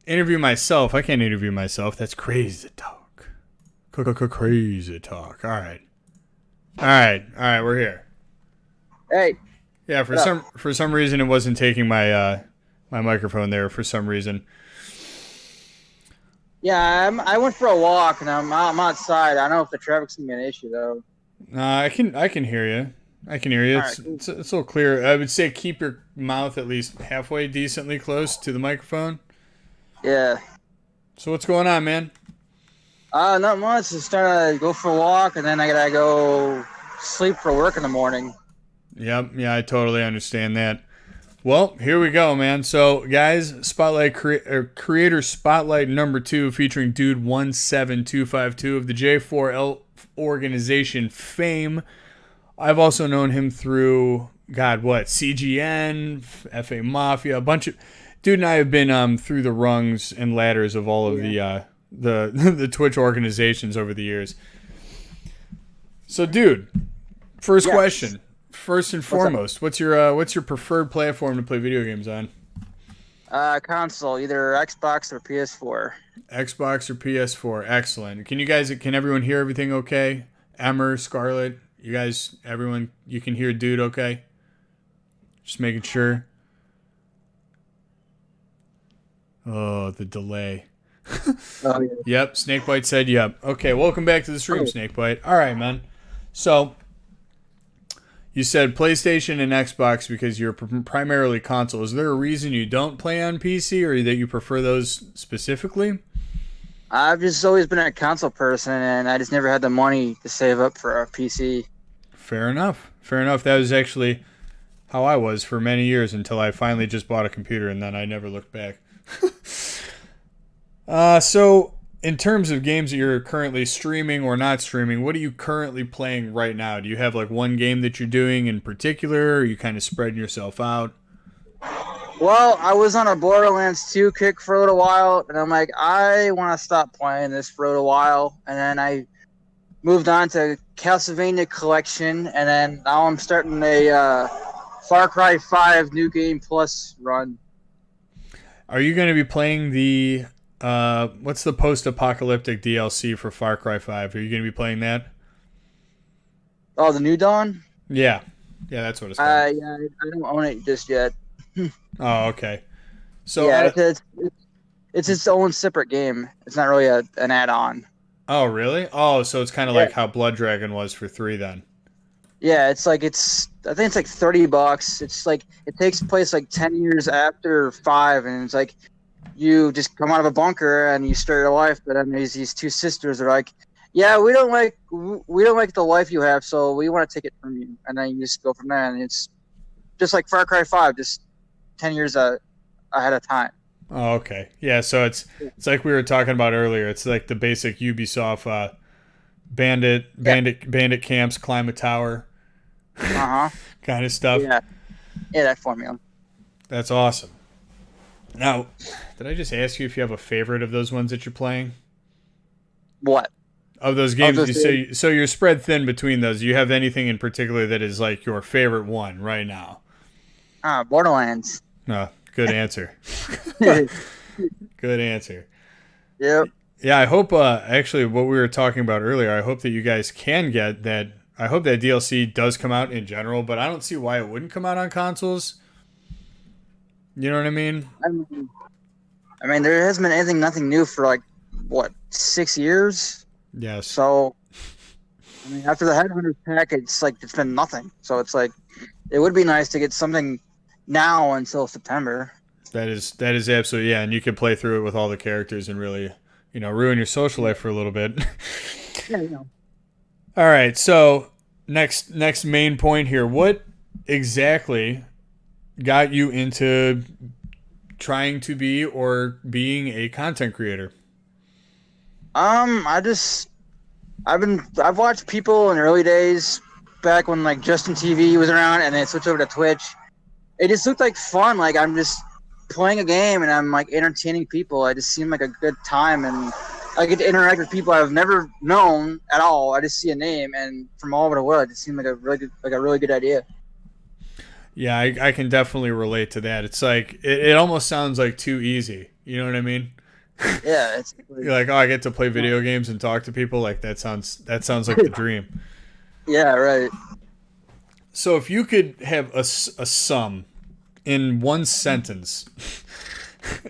Interview myself. I can't interview myself. That's crazy talk. Crazy talk. All right. All right. All right. We're here. Hey, Yeah. what up? For some reason, it wasn't taking my microphone there. For some reason. Yeah, I went for a walk and I'm outside. I don't know if the traffic's gonna be an issue though. I can hear you. I can hear you. All It's right, cool. it's it's a little clear. I would say keep your mouth at least halfway decently close to the microphone. Yeah. So what's going on, man? Not much. Just trying to go for a walk and then I gotta go sleep for work in the morning. Yep. Yeah, I totally understand that. Well, here we go, man. So, guys, Creator Spotlight number 2 featuring Dude17252 of the J4L organization fame. I've also known him through, God, what, CGN, FA Mafia, a bunch of. Dude and I have been through the rungs and ladders of all of Yeah. the the Twitch organizations over the years. So, dude, first Yes. question. First and What's up? foremost, what's your preferred platform to play video games on? Console, either Xbox or PS4. Xbox or PS4? Excellent. Can everyone hear everything okay? Emmer, Scarlett, you guys, everyone, you can hear Dude okay? Just making sure. Oh, the delay. Oh yeah. Yep, Snakebite said yep. Okay, welcome back to the stream, Oh. Snakebite. All right, man. So, you said PlayStation and Xbox because you're primarily console. Is there a reason you don't play on PC or that you prefer those specifically? I've just always been a console person and I just never had the money to save up for a PC. Fair enough. Fair enough. That was actually how I was for many years until I finally just bought a computer and then I never looked back. So, in terms of games that you're currently streaming or not streaming, what are you currently playing right now? Do you have like one game that you're doing in particular? Or are you kind of spreading yourself out? Well, I was on a Borderlands 2 kick for a little while, and I'm like, I want to stop playing this for a little while. And then I moved on to Castlevania Collection, and then now I'm starting a Far Cry 5 New Game Plus run. Are you going to be playing the what's the post-apocalyptic DLC for Far Cry 5? Are you going to be playing that? Oh, the New Dawn? Yeah. Yeah, that's what it's called. Yeah, I don't own it just yet. Oh, okay. So, Yeah, it's its own separate game. It's not really an add-on. oh, really? Oh, so it's kind of Yeah. like how Blood Dragon was for 3 then. Yeah, I think it's like $30. It's like it takes place like 10 years after 5, and it's like you just come out of a bunker and you start your life, but then there's these two sisters that are like, yeah, we don't like the life you have, so we want to take it from you, and then you just go from there, and it's just like Far Cry 5, just 10 years ahead of time. Oh, okay. Yeah, so it's like we were talking about earlier. It's like the basic Ubisoft Yeah. bandit camps, climb a tower Uh huh. kind of stuff. Yeah. Yeah, that formula. That's awesome. Now, did I just ask you if you have a favorite of those ones that you're playing? What? Of those Of games, those you say so you're spread thin between those. Do you have anything in particular that is like your favorite one right now? Borderlands. No, good answer. Yep. Good answer. Yeah, I hope actually what we were talking about earlier, I hope that you guys can get that. I hope that DLC does come out in general, but I don't see why it wouldn't come out on consoles. You know what I mean? I mean, there hasn't been nothing new for like what 6 years. Yes. So, I mean, after the Headhunters pack, it's been nothing. So it's like it would be nice to get something now until September. That is absolutely, yeah, and you can play through it with all the characters and really, ruin your social life for a little bit. Yeah, you know. All right, so next main point here. What exactly got you into trying to be or being a content creator? I just I've watched people in the early days back when like Justin TV was around and then switched over to Twitch. It just looked like fun. Like I'm just playing a game and I'm like entertaining people. I just seem like a good time and I get to interact with people I've never known at all. I just see a name and from all over the world, it seemed like a really good idea. Yeah, I can definitely relate to that. It's like it almost sounds like too easy. You know what I mean? Yeah, it's You're like, like, oh, I get to play video games and talk to people. Like that sounds like the dream. yeah, right. So if you could have a sum in one sentence,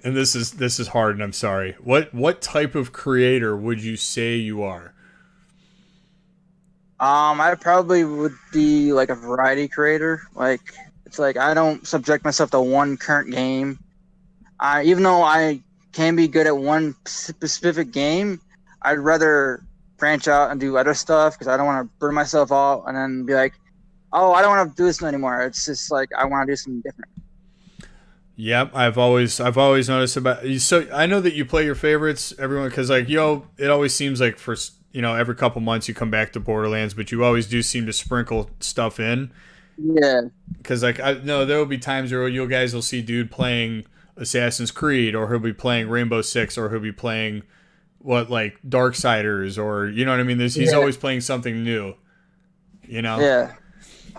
and this is hard, and I'm sorry. What type of creator would you say you are? I probably would be like a variety creator. Like it's like I don't subject myself to one current game. I even though I can be good at one specific game, I'd rather branch out and do other stuff because I don't want to burn myself out and then be like, oh, I don't want to do this anymore. It's just like I want to do something different. Yep, I've always noticed about you. So I know that you play your favorites, everyone, because like it always seems like for every couple months you come back to Borderlands, but you always do seem to sprinkle stuff in. Yeah, Because like I know there will be times where you guys will see Dude playing Assassin's Creed, or he'll be playing Rainbow Six, or he'll be playing like Darksiders, or you know what I mean. He's always playing something new. yeah.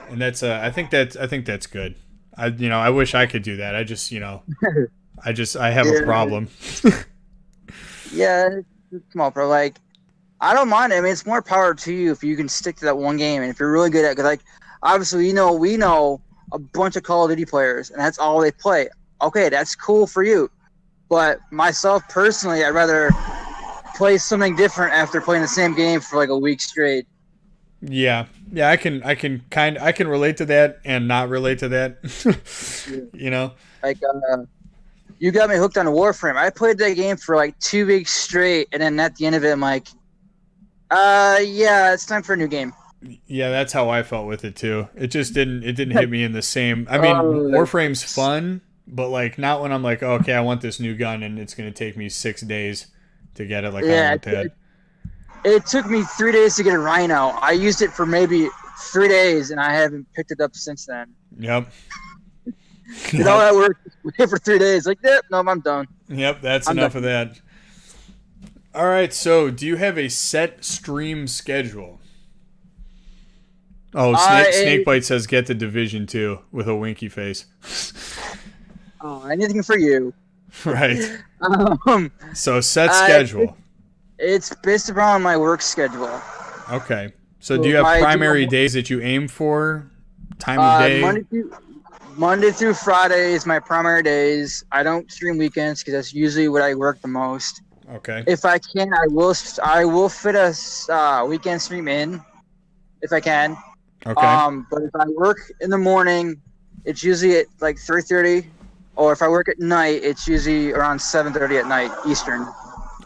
And that's I think that's good. I wish I could do that. I have a problem. Yeah, it's small, bro. Like, I don't mind it. I mean, it's more power to you if you can stick to that one game, and if you're really good at it. Cause like, obviously, we know a bunch of Call of Duty players, and that's all they play. Okay, that's cool for you, but myself personally, I'd rather play something different after playing the same game for like a week straight. Yeah, I can relate to that and not relate to that. you know. Like, you got me hooked on Warframe. I played that game for like 2 weeks straight, and then at the end of it, I'm like, yeah, it's time for a new game. Yeah, that's how I felt with it too. It didn't hit me in the same. I mean, Warframe's fun, but like not when I'm like, oh, okay, I want this new gun and it's gonna take me 6 days to get it. Like I want that. It took me 3 days to get a Rhino. I used it for maybe 3 days, and I haven't picked it up since then. Yep. Did all that work for 3 days? Like, yep, no, I'm done. Yep, that's enough of that. All right, so do you have a set stream schedule? Oh, Snakebite says get the Division 2 with a winky face. Oh, anything for you. Right. So set schedule. It's based around my work schedule. Okay. So do you have primary days that you aim for? Time of day? Monday through Friday is my primary days. I don't stream weekends because that's usually what I work the most. Okay. If I can, I will fit a weekend stream in, if I can. Okay. But if I work in the morning, it's usually at like 3:30, or if I work at night, it's usually around 7:30 at night Eastern.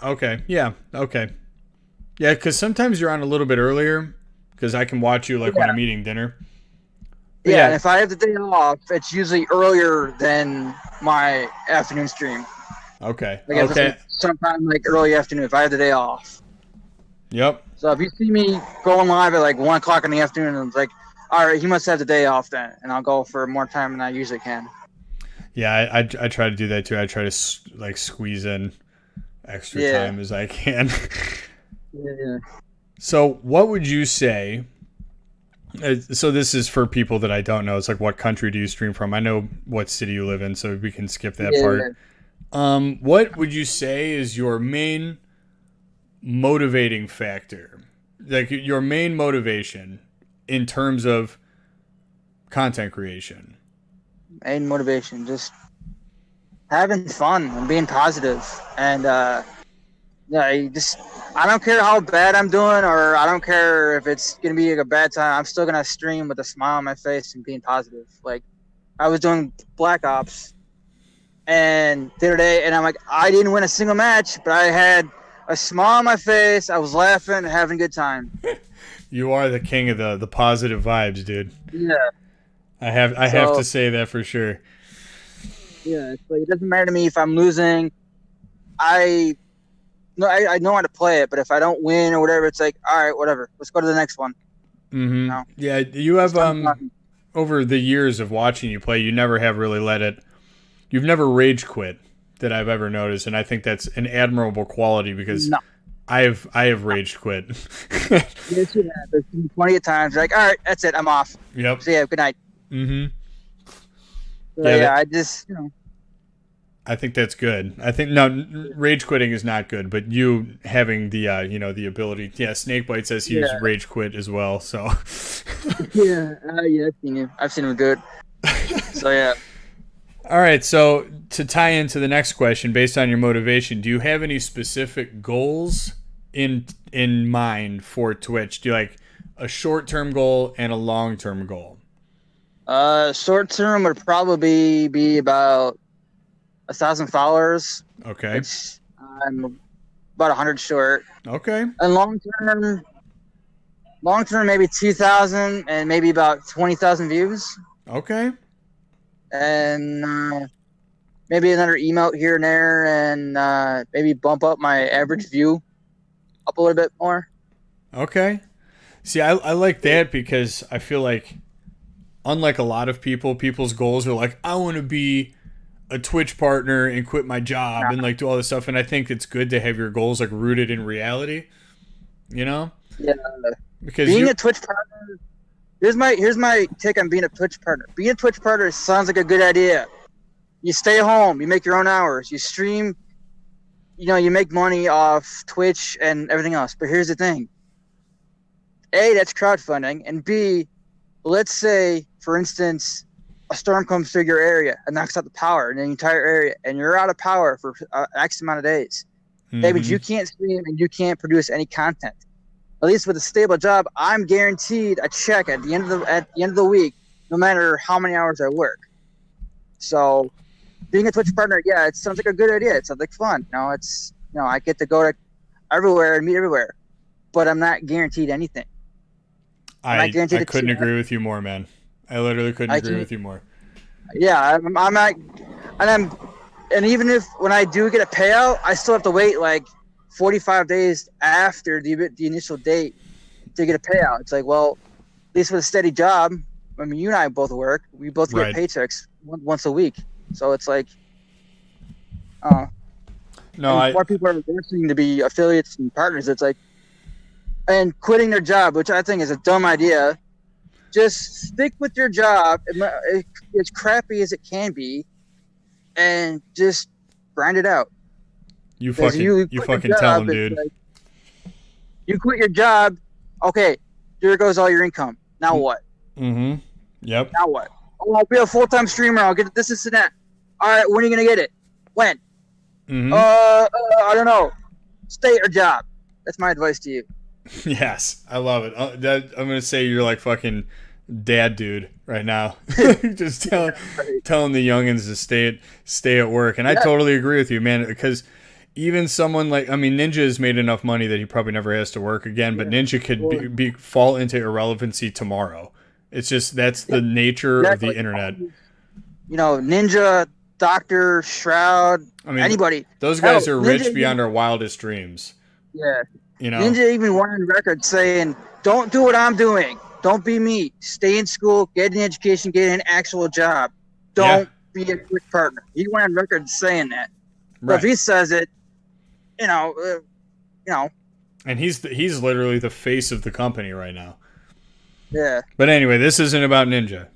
Okay. Yeah. Okay. Yeah, because sometimes you're on a little bit earlier because I can watch you like when I'm eating dinner. Yeah, and if I have the day off, it's usually earlier than my afternoon stream. Okay. Like Okay. sometime like early afternoon if I have the day off. Yep. So if you see me going live at like 1 o'clock in the afternoon, it's like, all right, he must have the day off then, and I'll go for more time than I usually can. Yeah, I try to do that too. I try to like squeeze in extra time as I can. Yeah. So what would you say? So this is for people that I don't know. It's like, what country do you stream from? I know what city you live in, so we can skip that part. What would you say is your main motivating factor? Like your main motivation in terms of content creation? Main motivation, just having fun and being positive. And I don't care how bad I'm doing, or I don't care if it's gonna be like a bad time. I'm still gonna stream with a smile on my face and being positive. Like I was doing Black Ops and the other day, and I'm like, I didn't win a single match, but I had a smile on my face. I was laughing, having a good time. You are the king of the positive vibes, dude. Yeah. I have to say that for sure. Yeah, it's like, it doesn't matter to me if I'm losing. I know how to play it, but if I don't win or whatever, it's like, all right, whatever. Let's go to the next one. Mm-hmm. No. Yeah, you have over the years of watching you play, you never have really let it. You've never rage quit that I've ever noticed, and I think that's an admirable quality because I have rage quit. Yes, you have. There's been plenty of times. Like, all right, that's it. I'm off. Yep. So yeah, good night. Mm-hmm. So, Yeah, I just I think that's good. I think no, rage quitting is not good, but you having the the ability. Yeah, Snakebite says he's yeah, rage quit as well. So yeah. I've seen him. I've seen him do it. So yeah. all right, so to tie into the next question, based on your motivation, do you have any specific goals in mind for Twitch? Do you like a short-term goal and a long-term goal? Short term would probably be about 1,000 followers, Okay. which I'm about 100 short. Okay. And long term maybe 2,000 and maybe about 20,000 views, Okay. and maybe another emote here and there, and maybe bump up my average view up a little bit more. Okay. See, I like that because I feel like, unlike a lot of people, people's goals are like, I want to be a Twitch partner and quit my job and like do all this stuff. And I think it's good to have your goals like rooted in reality, you know? Yeah, Because being a Twitch partner. Here's my take on being a Twitch partner. Being a Twitch partner sounds like a good idea. You stay home, you make your own hours, you stream, you make money off Twitch and everything else. But here's the thing. A, that's crowdfunding, and B, let's say, for instance, a storm comes through your area and knocks out the power in the entire area, and you're out of power for X amount of days. David, you can't stream and you can't produce any content. At least with a stable job, I'm guaranteed a check at the end of the week, no matter how many hours I work. So, being a Twitch partner, yeah, it sounds like a good idea. It sounds like fun. I get to go to everywhere and meet everywhere, but I'm not guaranteed anything. I couldn't agree with you more, man. I literally couldn't agree with you more. Yeah, I'm not, and even if when I do get a payout, I still have to wait like 45 days after the initial date to get a payout. It's like, well, at least with a steady job, I mean, you and I both work. We both get paychecks once a week. So it's like, more people are listening to be affiliates and partners. It's like, and quitting their job, which I think is a dumb idea. Just stick with your job, as crappy as it can be, and just grind it out. You fucking tell him, dude. Like, you quit your job, okay, here goes all your income. Now what? Mm-hmm. Yep. Now what? Oh, I'll be a full-time streamer. I'll get this and that. All right, when are you going to get it? When? Mm-hmm. I don't know. Stay at your job. That's my advice to you. Yes, I love it. I'm going to say you're like fucking dad dude right now. Just telling the youngins to stay at work. And I totally agree with you, man, because even someone like, I mean, Ninja has made enough money that he probably never has to work again, but Ninja could fall into irrelevancy tomorrow. It's just, that's the nature of the internet. Ninja, Doctor, Shroud, anybody. Those guys are rich beyond our wildest dreams. Yeah. Ninja even went on record saying, don't do what I'm doing. Don't be me. Stay in school, get an education, get an actual job. Don't be a quick partner. He went on record saying that. Right. But if he says it, And he's literally the face of the company right now. Yeah. But anyway, this isn't about Ninja.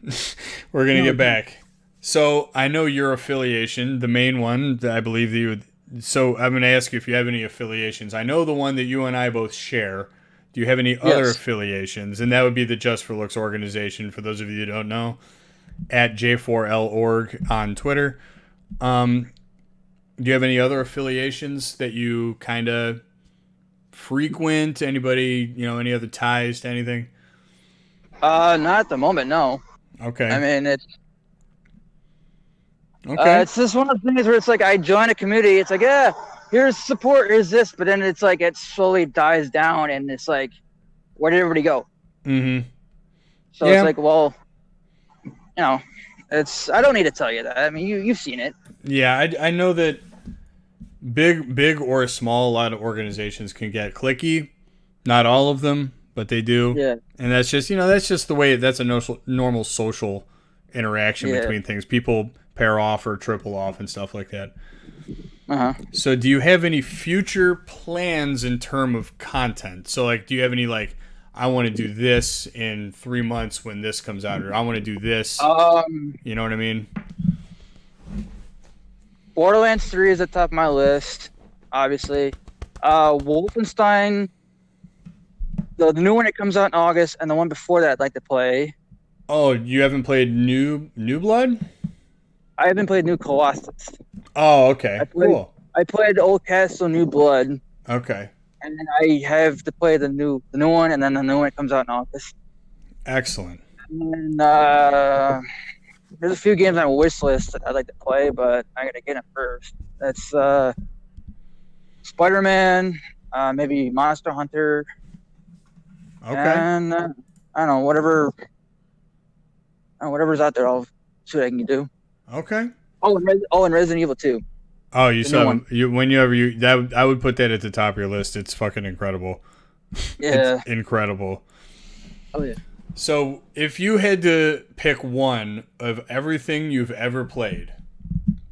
We're going to get back. So I know your affiliation, the main one that I believe that you would. So I'm going to ask you if you have any affiliations. I know the one that you and I both share. Do you have any other affiliations? And that would be the Just for Looks organization, for those of you who don't know, at J4L.org on Twitter. Do you have any other affiliations that you kind of frequent? Anybody, any other ties to anything? Not at the moment, no. Okay. I mean, it's just one of the things where it's like I join a community. It's like, here's support, here's this, but then it's like it slowly dies down, and it's like, where did everybody go? Mm-hmm. So it's like, well, it's. I don't need to tell you that. I mean, you've seen it. Yeah, I know that big or small, a lot of organizations can get cliquey. Not all of them, but they do. Yeah. And that's just the way. That's a normal social interaction between things. People pair off or triple off and stuff like that. Uh-huh. So do you have any future plans in terms of content? So like, do you have any like, I want to do this in 3 months when this comes out, or I want to do this. You know what I mean? Borderlands 3 is at the top of my list, obviously. Wolfenstein, the new one that comes out in August, and the one before that I'd like to play. Oh, you haven't played New Blood? I haven't played New Colossus. Oh, okay. Cool. I played Old Castle, New Blood, Okay. and then I have to play the new one, and then the new one that comes out in August. Excellent. And there's a few games on my wish list that I'd like to play, but I gotta get them first. That's Spider-Man, maybe Monster Hunter, Okay. and I don't know, whatever's out there. I'll see what I can do. Okay. And Resident Evil 2. Oh, you The saw new one. that I would put that at the top of your list. It's fucking incredible. Yeah. It's incredible. Oh yeah. So, if you had to pick one of everything you've ever played,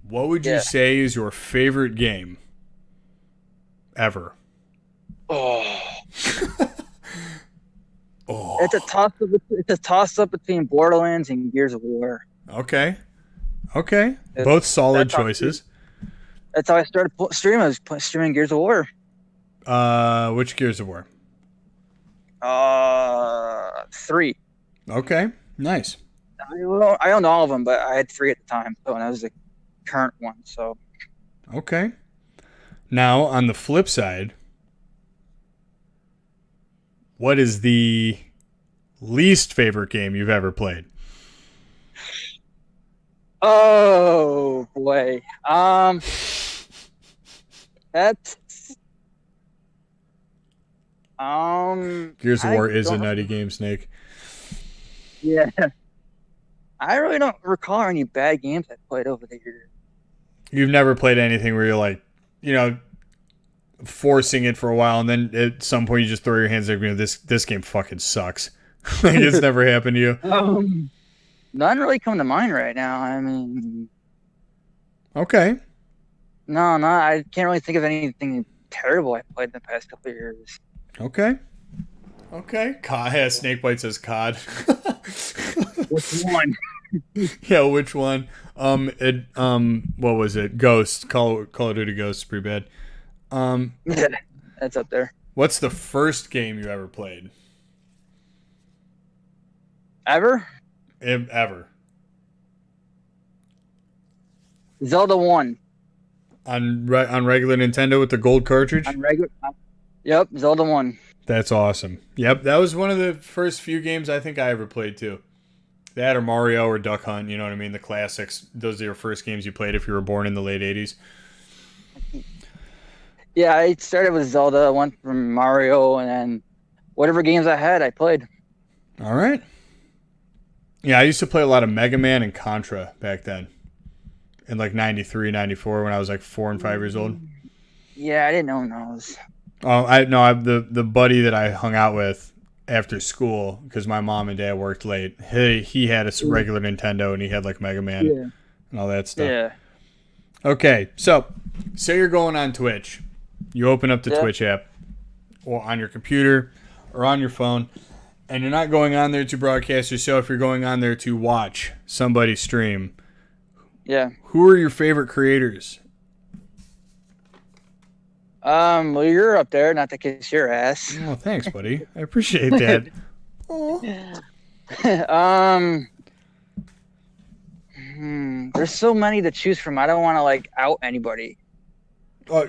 what would you say is your favorite game ever? Oh. Oh. It's a toss up between Borderlands and Gears of War. Okay. Both solid choices. That's how I started streaming. I was streaming Gears of War. Which Gears of War? 3. Okay. Nice. I owned all of them, but I had 3 at the time. So, and that was the current one. So. Okay. Now, on the flip side, what is the least favorite game you've ever played? Oh boy. That's Gears of War is a nutty game, Snake. Yeah. I really don't recall any bad games I played over the years. You've never played anything where you're like, forcing it for a while, and then at some point you just throw your hands up, this game fucking sucks. Like, it's never happened to you. None really come to mind right now. I mean, okay. No, I can't really think of anything terrible I played in the past couple of years. Okay. COD. Snakebite says COD. Which one? Yeah, which one? What was it? Ghost. Call of Duty Ghost is pretty bad. Yeah, that's up there. What's the first game you ever played? Ever? Ever. Zelda 1. On regular Nintendo with the gold cartridge? Yep, Zelda 1. That's awesome. Yep, that was one of the first few games I think I ever played too. That or Mario or Duck Hunt, you know what I mean? The classics. Those are your first games you played if you were born in the late 80s. Yeah, I started with Zelda, went from Mario, and then whatever games I had, I played. All right. Yeah, I used to play a lot of Mega Man and Contra back then. In like 93, 94 when I was like 4 and 5 years old. Yeah, I didn't own those. Oh, the buddy that I hung out with after school, because my mom and dad worked late, he had a regular Nintendo and he had like Mega Man and all that stuff. Yeah. Okay, so say you're going on Twitch. You open up the Twitch app or on your computer or on your phone, and you're not going on there to broadcast yourself. You're going on there to watch somebody stream. Yeah. Who are your favorite creators? Well, you're up there, not to kiss your ass. Oh, thanks, buddy. I appreciate that. There's so many to choose from. I don't want to like out anybody. Oh,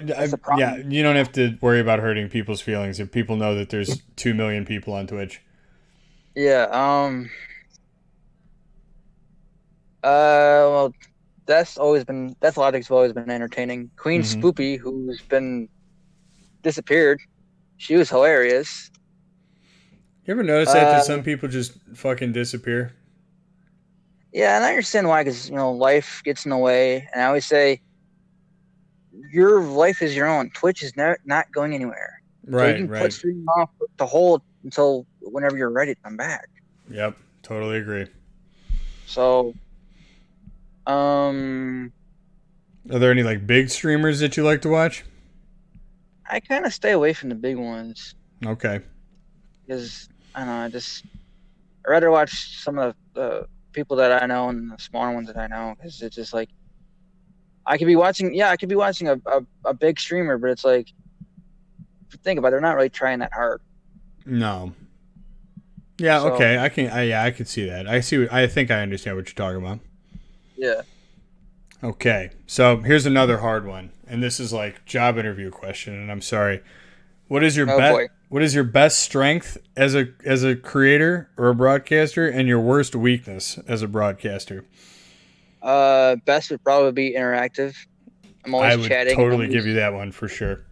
yeah, you don't have to worry about hurting people's feelings if people know that there's 2 million people on Twitch. Yeah. Well, Logic's always been entertaining. Queen Spoopy, who's been disappeared, she was hilarious. You ever notice that some people just fucking disappear? Yeah, and I understand why, because life gets in the way, and I always say, your life is your own. Twitch is not going anywhere. Right, so you can put streaming off to hold until whenever you're ready to come back. Yep, totally agree. So, are there any like big streamers that you like to watch? I kind of stay away from the big ones. Okay. Because I don't know, I'd rather watch some of the people that I know and the smaller ones that I know, because it's just like I could be watching. Yeah, I could be watching a big streamer, but it's like, think about it, they're not really trying that hard. No. Yeah. So Okay. Yeah, I can see that. I see. I think I understand what you're talking about. yeah. Okay. So here's another hard one, and this is like job interview question. And I'm sorry. What is your Oh boy. What is your best strength as a creator or a broadcaster, and your worst weakness as a broadcaster? Best would probably be interactive. I'm I always would chatting. totally give you that one for sure.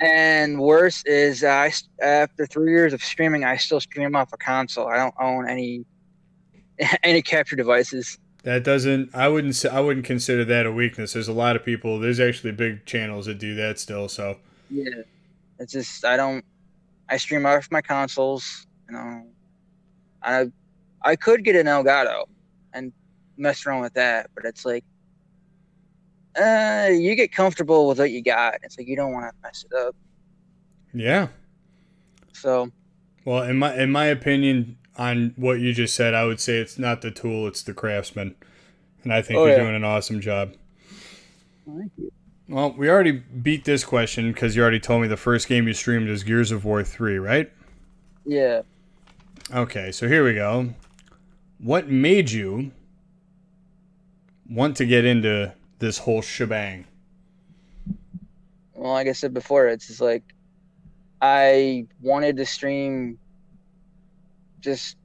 And worse is after 3 years of streaming, I still stream off a console. I don't own any any capture devices. That doesn't. I wouldn't consider that a weakness. There's a lot of people. There's actually big channels that do that still. So Yeah, it's just I don't. I stream off my consoles. I I could get an Elgato and mess around with that, but it's like you get comfortable with what you got. It's like you don't want to mess it up. yeah. So Well, in my opinion, on what you just said, I would say it's not the tool, it's the craftsman, and I think you're doing an awesome job. thank you. Well, we already beat this question because you already told me the first game you streamed is Gears of War 3, right? Yeah. Okay, so here we go. What made you want to get into this whole shebang? Well, like I said before, it's just like I wanted to stream. Just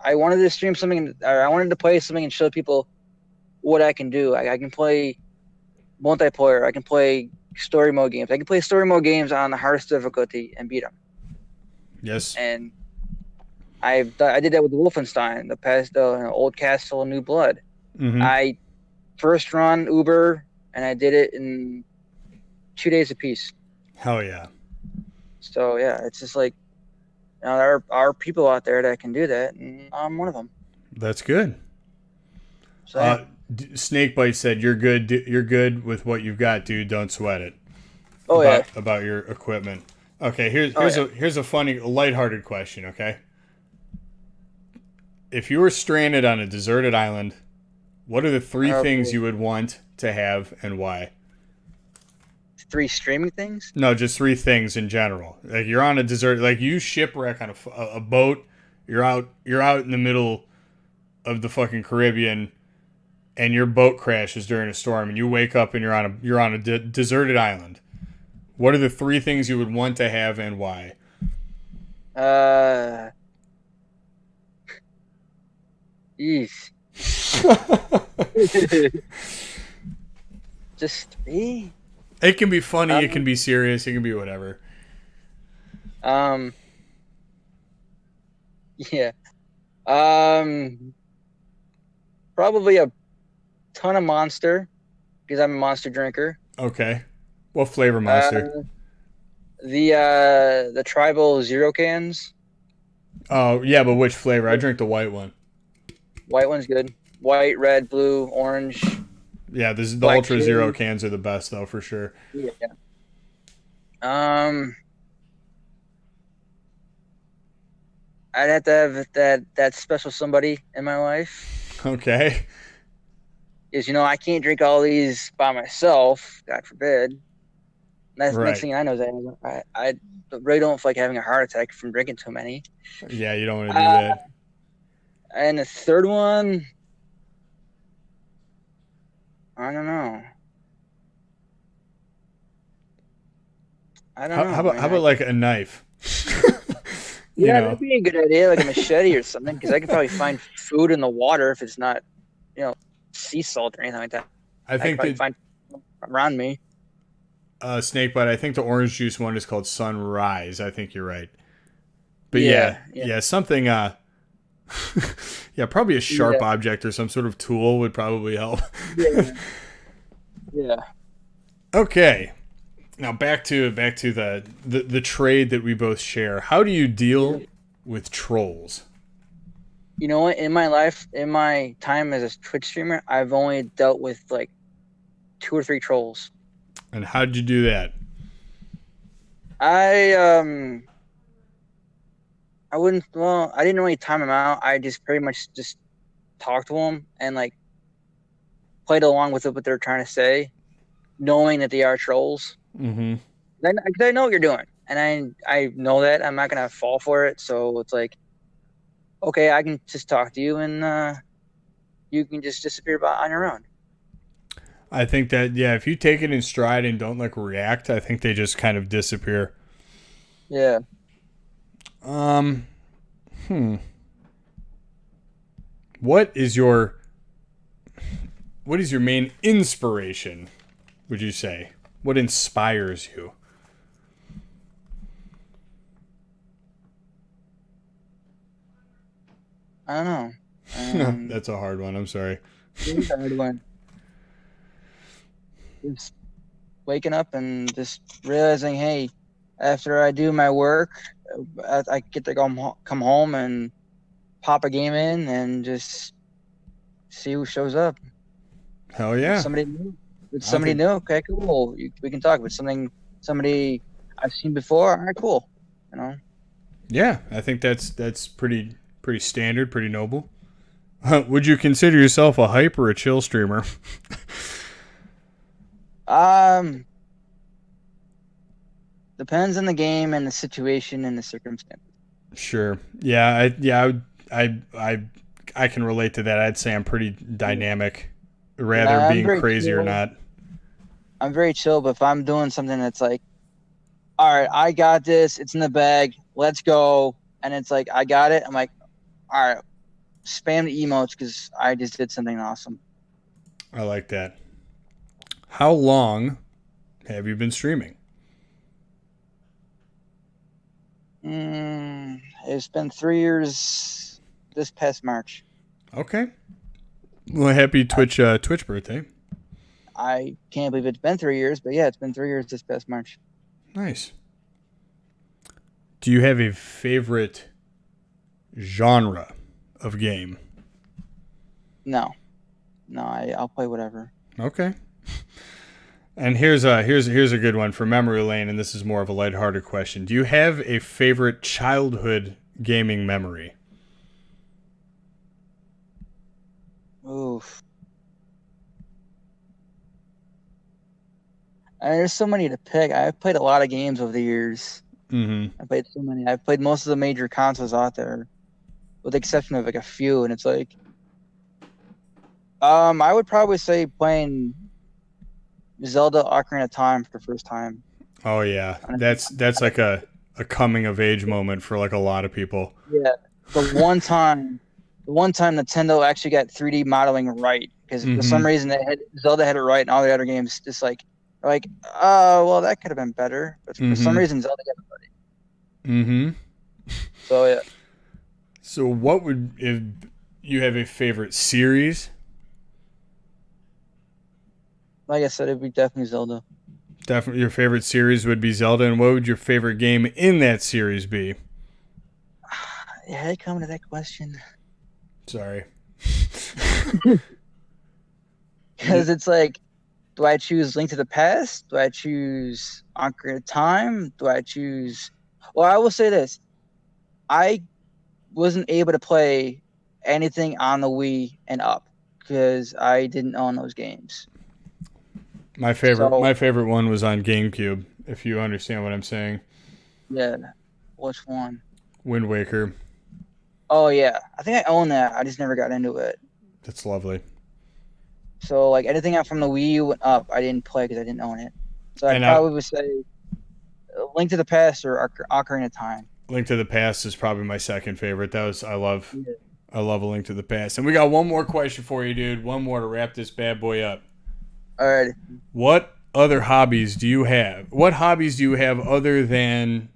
I wanted to stream something, or I wanted to play something and show people what I can do. I can play multiplayer. I can play story mode games. I can play story mode games on the hardest difficulty and beat them. Yes. And I did that with Wolfenstein, the past Old Castle, New Blood. Mm-hmm. I first run Uber, and I did it in 2 days apiece. Hell yeah. So yeah, it's just like there are people out there that can do that, and I'm one of them. That's good. So Snakebite said, "You're good. You're good with what you've got, dude. Don't sweat it." About your equipment. Okay, here's a funny, lighthearted question. Okay, if you were stranded on a deserted island, what are the three things you would want to have and why? 3 streaming things? No, just 3 things in general. Like you're on a desert, like you shipwreck on a boat. You're out in the middle of the fucking Caribbean, and your boat crashes during a storm, and you wake up and you're on a deserted island. What are the 3 things you would want to have and why? Jeez. Just 3? It can be funny, it can be serious, it can be whatever. Yeah. Probably a ton of Monster, because I'm a Monster drinker. Okay. What flavor Monster? The tribal Zero cans. Oh, yeah, but which flavor? I drink the white one. White one's good. White, red, blue, orange. Yeah, the Ultra Zero cans are the best, though, for sure. Yeah. I'd have to have that special somebody in my life. Okay. Is I can't drink all these by myself. God forbid. That's the next thing I know is I really don't feel like having a heart attack from drinking too many. Yeah, you don't want to do that. And the third one, I don't know. How about like a knife? That'd be a good idea, like a machete or something, because I could probably find food in the water if it's not, sea salt or anything like that. I think could find around me. Snakebite, I think the orange juice one is called Sunrise. I think you're right. But yeah, something. Yeah, probably a sharp object or some sort of tool would probably help. Yeah. Okay. Now back to the trade that we both share. How do you deal with trolls? You know what? In my life, in my time as a Twitch streamer, I've only dealt with like 2 or 3 trolls. And how did you do that? I didn't really time them out. I just pretty much just talked to them and like played along with what they're trying to say. knowing that they are trolls. Mm-hmm. Then I know what you're doing, and I know that I'm not gonna fall for it. So it's like, okay, I can just talk to you, and you can just disappear on your own. I think that, yeah, if you take it in stride and don't like react, I think they just kind of disappear. Yeah. Um, what is your main inspiration, would you say? What inspires you? I don't know. Um, That's a hard one. I'm sorry. it is a hard one. Just waking up and just realizing, hey, after I do my work, I get to come home and pop a game in and just see who shows up. Hell If it's yeah. somebody new. If it's I somebody think, new, okay, cool. We can talk. If it's somebody I've seen before, all right, cool. You know. yeah, I think that's pretty standard, pretty noble. Would you consider yourself a hype or a chill streamer? Um, Depends on the game and the situation and the circumstance. Sure. Yeah. I can relate to that. I'd say I'm pretty dynamic, rather Yeah, I'm being very crazy or chill. not. I'm very chill, but if I'm doing something that's like, all right, I got this. It's in the bag. Let's go. And it's like, I got it. I'm like, all right, spam the emotes because I just did something awesome. I like that. How long have you been streaming? It's been 3 years this past March. Okay. Well, happy I, Twitch birthday. I can't believe it's been 3 years, but yeah, it's been 3 years this past March. Nice. Do you have a favorite genre of game? No, no, I'll play whatever. Okay. And here's a good one for memory lane, and this is more of a lighthearted question. Do you have a favorite childhood gaming memory? Oof. There's so many to pick. I've played a lot of games over the years. Mm-hmm. I played so many. I've played most of the major consoles out there, with the exception of like a few. And it's like, I would probably say playing Zelda Ocarina of Time for the first time. Oh yeah, On that's like a coming of age moment for like a lot of people. yeah, the one time Nintendo actually got 3D modeling right, because for Mm-hmm. some reason Zelda had it right, and all the other games just like, oh well, that could have been better. But for some Mm-hmm. reason Zelda got it right. Mm-hmm. So yeah, So what would if you have a favorite series? like I said, it'd be definitely Zelda. Definitely your favorite series would be Zelda, and what would your favorite game in that series be? Yeah, I come to that question Sorry. because it's like, do I choose Link to the Past? Do I choose Ocarina of Time? Do I choose? Well, I will say this: I wasn't able to play anything on the Wii and up because I didn't own those games. So My favorite one was on GameCube, if you understand what I'm saying. yeah, which one? Wind Waker. Oh yeah, I think I own that. I just never got into it. That's lovely. So like anything out from the Wii U and up, I didn't play because I didn't own it. So I And now probably would say Link to the Past or Ocarina of Time. Link to the Past is probably my second favorite. That was Yeah. I love A Link to the Past. And we got one more question for you, dude. One more to wrap this bad boy up. All right. What other hobbies do you have? What hobbies do you have other than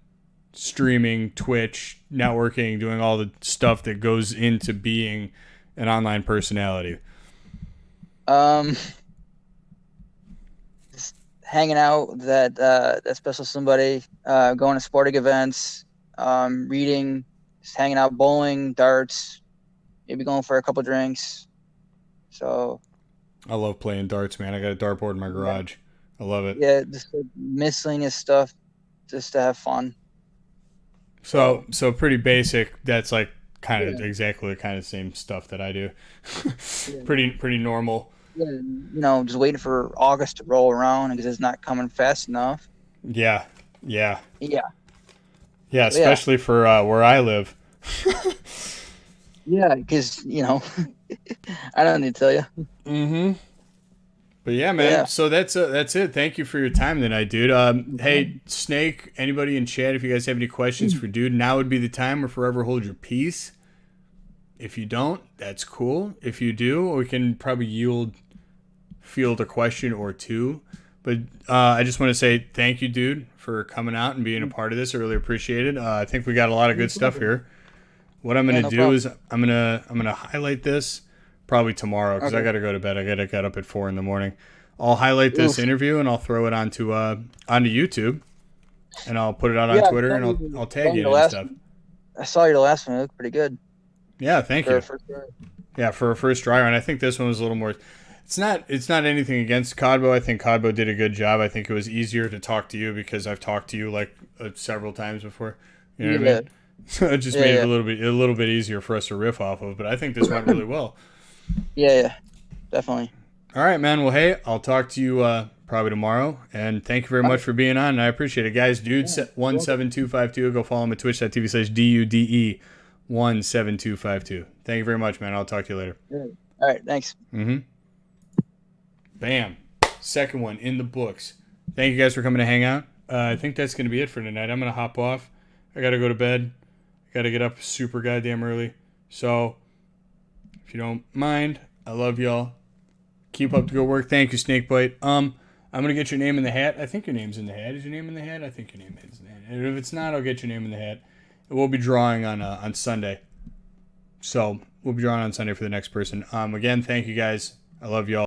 streaming, Twitch, networking, doing all the stuff that goes into being an online personality? Um, just hanging out with that special somebody, going to sporting events, reading, just hanging out, bowling, darts, maybe going for a couple drinks. So I love playing darts, man. I got a dartboard in my yeah, garage. I love it. yeah, just like miscellaneous stuff, just to have fun. So So so pretty basic. That's like kind of yeah, exactly the kind of same stuff that I do. yeah. Pretty normal. Yeah, just waiting for August to roll around because it's not coming fast enough. Yeah, yeah, Yeah. yeah. So yeah, Especially for where I live. yeah, because I don't need to tell you. Mm-hmm. But yeah, But man. yeah. So that's it. Thank you for your time tonight, dude. Hey, Snake. Anybody in chat, if you guys have any questions for dude, now would be the time, or forever hold your peace. If you don't, that's cool. If you do, we can probably field a question or two. But I just want to say thank you, dude, for coming out and being a part of this. I really appreciate it. I think we got a lot of No good stuff problem. here. What I'm Yeah, gonna no do problem. is I'm gonna highlight this probably tomorrow because I Okay. gotta go to bed. I gotta get up at 4 in the morning. I'll highlight this Oof. interview and I'll throw it onto YouTube and I'll put it out on Yeah, Twitter and I'll tag you in and stuff. I saw your last one. It looked pretty good Yeah, thank for a you. first try. Yeah, for a first try, and I think this one was a little more. It's not anything against Codbo. I think Codbo did a good job. I think it was easier to talk to you because I've talked to you like several times before. You know what I Yeah, mean? So it just yeah, made it yeah, a little bit easier for us to riff off of. But I think this went really well. yeah, yeah, definitely. All right, man. Well, hey, I'll talk to you probably tomorrow. And thank you very All much right. for being on. And I appreciate it, guys. Dude, Yeah, you're welcome. 17252. Go follow him at twitch.tv/DUDE 17252. Thank you very much, man. I'll talk to you later. Yeah. All right, thanks. Mm-hmm. Bam. Second one in the books. Thank you guys for coming to hang out. I think that's going to be it for tonight. I'm going to hop off. I got to go to bed. Got to get up super goddamn early. So, if you don't mind, I love y'all. Keep up the good work. Thank you, Snakebite. I'm going to get your name in the hat. I think your name's in the hat. Is your name in the hat? I think your name is in the hat. And if it's not, I'll get your name in the hat. We'll be drawing on Sunday. So, we'll be drawing on Sunday for the next person. Again, thank you guys. I love y'all.